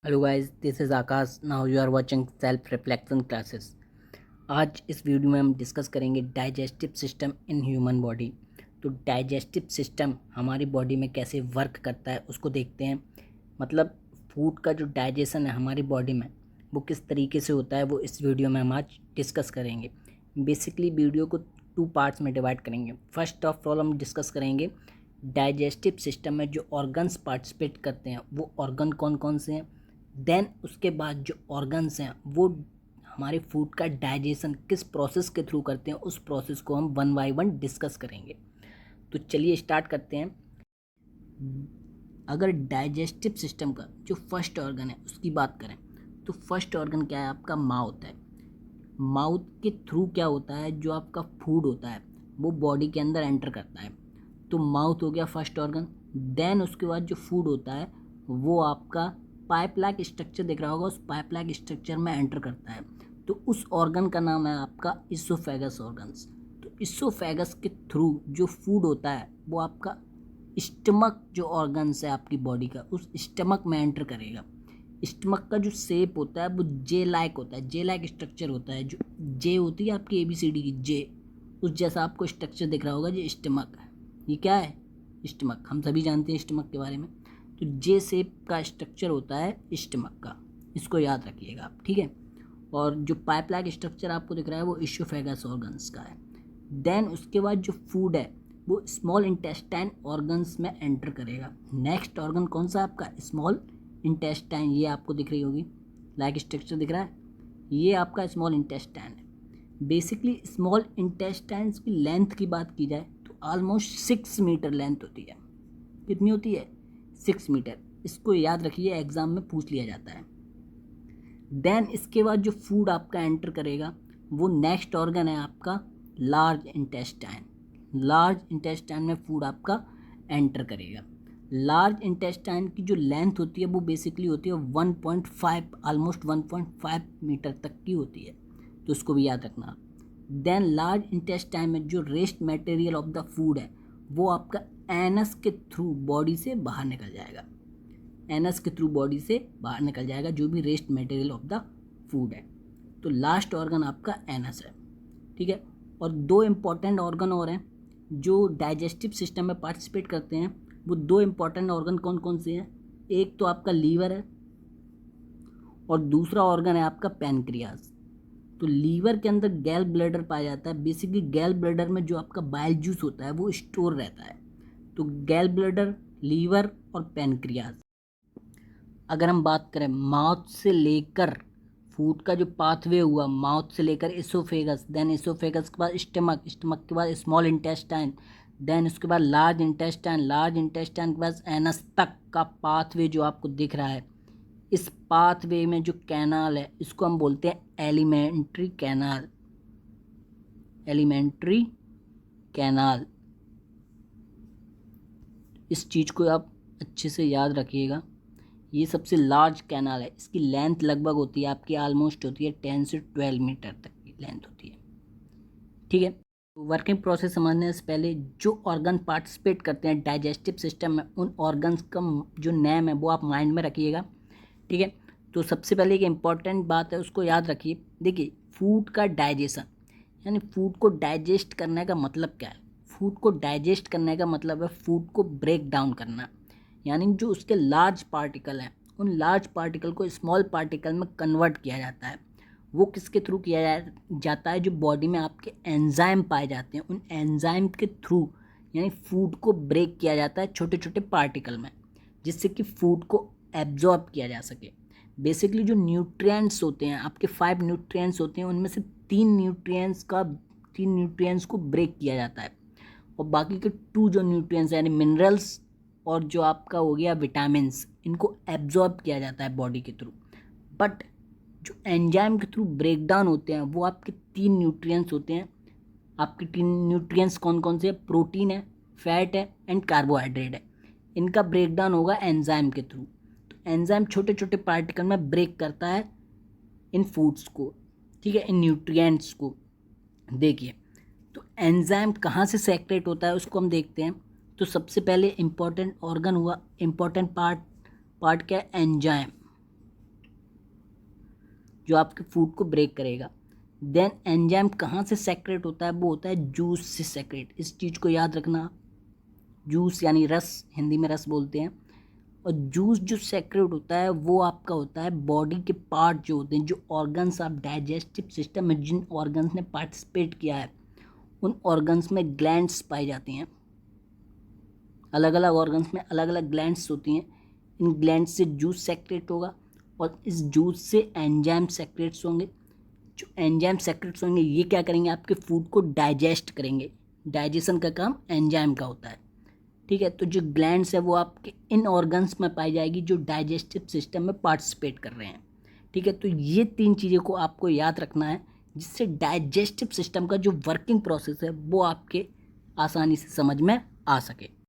Hello guys, this is Akash. Now you are watching self reflection classes. आज इस video में हम डिस्कस करेंगे digestive system in human body. तो डाइजेस्टिव सिस्टम हमारी बॉडी में कैसे वर्क करता है उसको देखते हैं। मतलब फूड का जो डाइजेशन है हमारी बॉडी में वो किस तरीके से होता है वो इस वीडियो में हम आज डिस्कस करेंगे। बेसिकली वीडियो को 2 पार्ट्स में डिवाइड करेंगे। फर्स्ट ऑफ ऑल हम डिस्कस करेंगे डाइजेस्टिव सिस्टम में जो ऑर्गन्स पार्टिसिपेट करते हैं वो ऑर्गन कौन कौन से हैं। देन उसके बाद जो ऑर्गन्स हैं वो हमारे फूड का डाइजेशन किस प्रोसेस के थ्रू करते हैं, उस प्रोसेस को हम वन बाय वन डिस्कस करेंगे। तो चलिए स्टार्ट करते हैं। अगर डाइजेस्टिव सिस्टम का जो फर्स्ट ऑर्गन है उसकी बात करें तो फर्स्ट ऑर्गन क्या है, आपका माउथ है। माउथ के थ्रू क्या होता है, जो आपका फूड होता है वो बॉडी के अंदर एंटर करता है। तो माउथ हो गया फर्स्ट ऑर्गन। देन उसके बाद जो फूड होता है वो आपका पाइप लाइक स्ट्रक्चर दिख रहा होगा, उस पाइप लाइक स्ट्रक्चर में एंटर करता है। तो उस ऑर्गन का नाम है आपका इसोफेगस ऑर्गन्स। तो इसोफेगस के थ्रू जो फूड होता है वो आपका स्टमक जो ऑर्गन्स है आपकी बॉडी का, उस स्टमक में एंटर करेगा। स्टमक का जो शेप होता है वो जे लाइक होता है, जे लाइक स्ट्रक्चर होता है। जो जे होती है आपकी ABCD की जे, उस जैसा आपको स्ट्रक्चर दिख रहा होगा। जो स्टमक है, ये क्या है, स्टमक। हम सभी जानते हैं स्टमक के बारे में। तो जे शेप का स्ट्रक्चर होता है स्टमक का, इसको याद रखिएगा आप, ठीक है। और जो पाइप लाइक स्ट्रक्चर आपको दिख रहा है वो इसोफेगस ऑर्गन्स का है। देन उसके बाद जो फूड है वो स्मॉल इंटेस्टाइन ऑर्गन्स में एंटर करेगा। नेक्स्ट ऑर्गन कौन सा आपका, स्मॉल इंटेस्टाइन। ये आपको दिख रही होगी, लाइक स्ट्रक्चर दिख रहा है, ये आपका स्मॉल इंटेस्टाइन है। बेसिकली स्मॉल इंटेस्टाइन्स की लेंथ की बात की जाए तो ऑलमोस्ट 6 मीटर लेंथ होती है। कितनी होती है, 6 मीटर। इसको याद रखिए, एग्जाम में पूछ लिया जाता है। देन इसके बाद जो फूड आपका एंटर करेगा वो नेक्स्ट ऑर्गन है आपका लार्ज इंटेस्टाइन। लार्ज इंटेस्टाइन में फूड आपका एंटर करेगा। लार्ज इंटेस्टाइन की जो लेंथ होती है वो बेसिकली होती है 1.5, ऑलमोस्ट 1.5 मीटर तक की होती है, तो उसको भी याद रखना। देन लार्ज इंटेस्टाइन में जो rest material of the food है वो आपका एनस के थ्रू बॉडी से बाहर निकल जाएगा। एनस के थ्रू बॉडी से बाहर निकल जाएगा जो भी rest material of the food है। तो लास्ट ऑर्गन आपका एनस है, ठीक है। और 2 इम्पॉर्टेंट ऑर्गन और हैं जो डाइजेस्टिव सिस्टम में पार्टिसिपेट करते हैं। वो 2 इम्पॉर्टेंट ऑर्गन कौन कौन से हैं, एक तो आपका लीवर है और दूसरा ऑर्गन है आपका पैनक्रियाज। तो लीवर के अंदर गैल ब्लैडर पाया जाता है। बेसिकली गैल ब्लैडर में जो आपका बाइल जूस होता है वो स्टोर रहता है। तो गैल ब्लैडर, लीवर और पैनक्रियाज। अगर हम बात करें माउथ से लेकर फूड का जो पाथवे हुआ, माउथ से लेकर इसोफेगस, देन इसोफेगस के बाद स्टमक, स्टमक के बाद स्मॉल इंटेस्टाइन, देन उसके बाद लार्ज इंटेस्टाइन, लार्ज इंटेस्टाइन के बाद एनस तक का पाथवे जो आपको दिख रहा है, इस पाथवे में जो कैनाल है इसको हम बोलते हैं एलिमेंट्री कैनाल। एलिमेंट्री कैनाल, इस चीज़ को आप अच्छे से याद रखिएगा। ये सबसे लार्ज कैनाल है, इसकी लेंथ लगभग होती है आपकी, ऑलमोस्ट होती है 10 से 12 मीटर तक की लेंथ होती है, ठीक है। तो वर्किंग प्रोसेस समझने से पहले जो ऑर्गन पार्टिसिपेट करते हैं डाइजेस्टिव सिस्टम में, उन ऑर्गन्स का जो नेम है वो आप माइंड में रखिएगा, ठीक है। तो सबसे पहले एक इम्पॉर्टेंट बात है उसको याद रखिए। देखिए, फूड का डाइजेशन यानी फूड को डाइजेस्ट करने का मतलब क्या है। फूड को डाइजेस्ट करने का मतलब है फूड को ब्रेक डाउन करना, यानी जो उसके लार्ज पार्टिकल हैं उन लार्ज पार्टिकल को स्मॉल पार्टिकल में कन्वर्ट किया जाता है। वो किसके थ्रू किया जाता है, जो बॉडी में आपके एंजाइम पाए जाते हैं उन एंजाइम के थ्रू, यानी फूड को ब्रेक किया जाता है छोटे छोटे पार्टिकल में, जिससे कि फूड को एब्जॉर्ब किया जा सके। बेसिकली जो न्यूट्रिएंट्स होते हैं आपके 5 न्यूट्रिएंट्स होते हैं, उनमें से 3 न्यूट्रिएंट्स को ब्रेक किया जाता है और बाकी के 2 जो न्यूट्रिएंट्स यानी मिनरल्स और जो आपका हो गया विटामिन्स, इनको एब्जॉर्ब किया जाता है बॉडी के थ्रू। बट जो एंजाइम के थ्रू ब्रेक डाउन होते हैं वो आपके 3 न्यूट्रिएंट्स होते हैं। आपके 3 न्यूट्रिएंट्स कौन कौन से हैं, प्रोटीन है, फैट है एंड कार्बोहाइड्रेट है। इनका ब्रेक डाउन होगा एंजाइम के थ्रू। तो एंजाइम छोटे छोटे पार्टिकल में ब्रेक करता है इन फूड्स को, ठीक है, इन न्यूट्रिएंट्स को। देखिए, तो एंजाइम कहाँ से सेक्रेट होता है उसको हम देखते हैं। तो सबसे पहले इम्पॉर्टेंट ऑर्गन हुआ, इम्पॉर्टेंट पार्ट क्या है, एंजाइम। जो आपके फूड को ब्रेक करेगा। देन एंजाइम कहाँ से सेक्रेट होता है, वो होता है जूस से सेक्रेट। इस चीज़ को याद रखना, जूस यानी रस, हिंदी में रस बोलते हैं। और जूस जो सेक्रेट होता है वो आपका होता है बॉडी के पार्ट जो होते हैं, जो ऑर्गन्स आप डाइजेस्टिव सिस्टम में जिन ऑर्गन्स ने पार्टिसिपेट किया है उन ऑर्गन्स में ग्लैंड्स पाई जाती हैं। अलग अलग ऑर्गन्स में अलग अलग ग्लैंड्स होती हैं। इन ग्लैंड्स से जूस सेक्रेट होगा और इस जूस से एंजाइम सेक्रेट्स होंगे। जो एंजाइम सेक्रेट्स होंगे ये क्या करेंगे, आपके फूड को डाइजेस्ट करेंगे। डाइजेशन का काम एंजाइम का होता है, ठीक है। तो जो ग्लैंड्स है वो आपके इन ऑर्गन्स में पाई जाएगी जो डाइजेस्टिव सिस्टम में पार्टिसिपेट कर रहे हैं, ठीक है। तो ये 3 चीज़ों को आपको याद रखना है, जिससे डाइजेस्टिव सिस्टम का जो वर्किंग प्रोसेस है वो आपके आसानी से समझ में आ सके।